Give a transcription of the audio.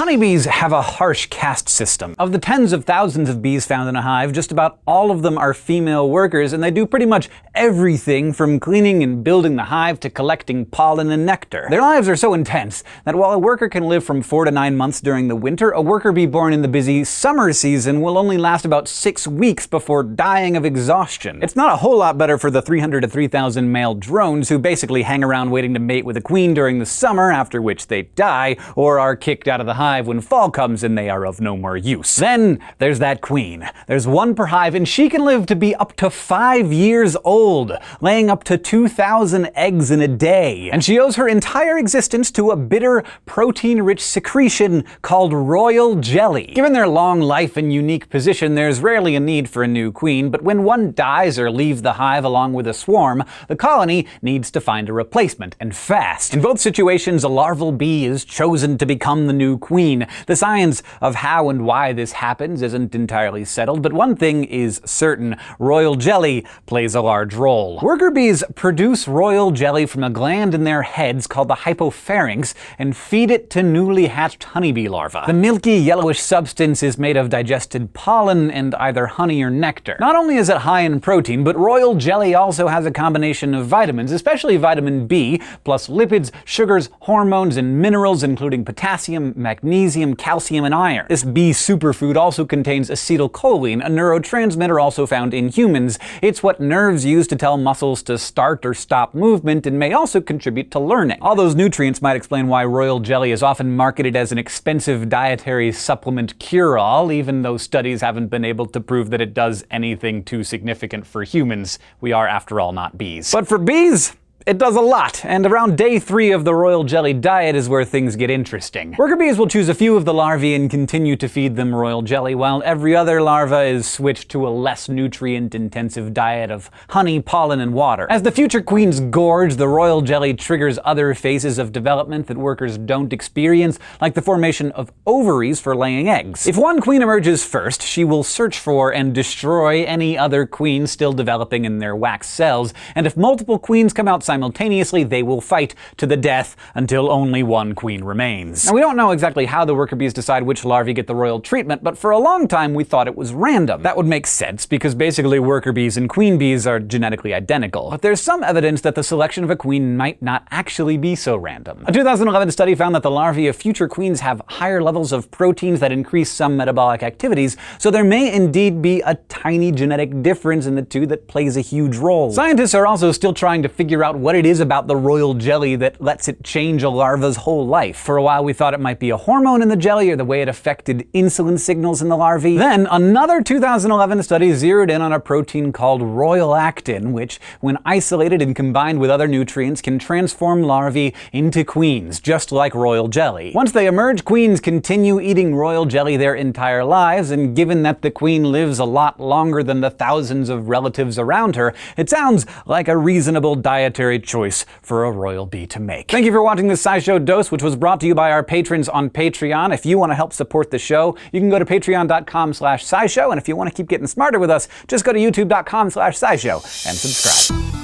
Honeybees have a harsh caste system. Of the tens of thousands of bees found in a hive, just about all of them are female workers, and they do pretty much everything from cleaning and building the hive to collecting pollen and nectar. Their lives are so intense that while a worker can live from 4 to 9 months during the winter, a worker bee born in the busy summer season will only last about 6 weeks before dying of exhaustion. It's not a whole lot better for the 300 to 3,000 male drones who basically hang around waiting to mate with a queen during the summer, after which they die, or are kicked out of the hive when fall comes and they are of no more use. Then there's that queen. There's one per hive, and she can live to be up to 5 years old, laying up to 2,000 eggs in a day. And she owes her entire existence to a bitter, protein-rich secretion called royal jelly. Given their long life and unique position, there's rarely a need for a new queen, but when one dies or leaves the hive along with a swarm, the colony needs to find a replacement, and fast. In both situations, a larval bee is chosen to become the new queen. The science of how and why this happens isn't entirely settled, but one thing is certain: royal jelly plays a large role. Worker bees produce royal jelly from a gland in their heads called the hypopharynx and feed it to newly hatched honeybee larvae. The milky yellowish substance is made of digested pollen and either honey or nectar. Not only is it high in protein, but royal jelly also has a combination of vitamins, especially vitamin B, plus lipids, sugars, hormones, and minerals including potassium, magnesium, calcium, and iron. This bee superfood also contains acetylcholine, a neurotransmitter also found in humans. It's what nerves use to tell muscles to start or stop movement, and may also contribute to learning. All those nutrients might explain why royal jelly is often marketed as an expensive dietary supplement cure-all, even though studies haven't been able to prove that it does anything too significant for humans. We are, after all, not bees. But for bees, it does a lot, and around day 3 of the royal jelly diet is where things get interesting. Worker bees will choose a few of the larvae and continue to feed them royal jelly, while every other larva is switched to a less nutrient-intensive diet of honey, pollen, and water. As the future queens gorge, the royal jelly triggers other phases of development that workers don't experience, like the formation of ovaries for laying eggs. If one queen emerges first, she will search for and destroy any other queen still developing in their wax cells, and if multiple queens come out simultaneously, they will fight to the death until only one queen remains. Now, we don't know exactly how the worker bees decide which larvae get the royal treatment, but for a long time we thought it was random. That would make sense, because basically worker bees and queen bees are genetically identical. But there's some evidence that the selection of a queen might not actually be so random. A 2011 study found that the larvae of future queens have higher levels of proteins that increase some metabolic activities, so there may indeed be a tiny genetic difference in the two that plays a huge role. Scientists are also still trying to figure out what it is about the royal jelly that lets it change a larva's whole life. For a while we thought it might be a hormone in the jelly or the way it affected insulin signals in the larvae. Then another 2011 study zeroed in on a protein called royal actin, which, when isolated and combined with other nutrients, can transform larvae into queens, just like royal jelly. Once they emerge, queens continue eating royal jelly their entire lives, and given that the queen lives a lot longer than the thousands of relatives around her, it sounds like a reasonable dietary choice for a royal bee to make. Thank you for watching this SciShow Dose, which was brought to you by our patrons on Patreon. If you want to help support the show, you can go to patreon.com/scishow, and if you want to keep getting smarter with us, just go to youtube.com/scishow and subscribe.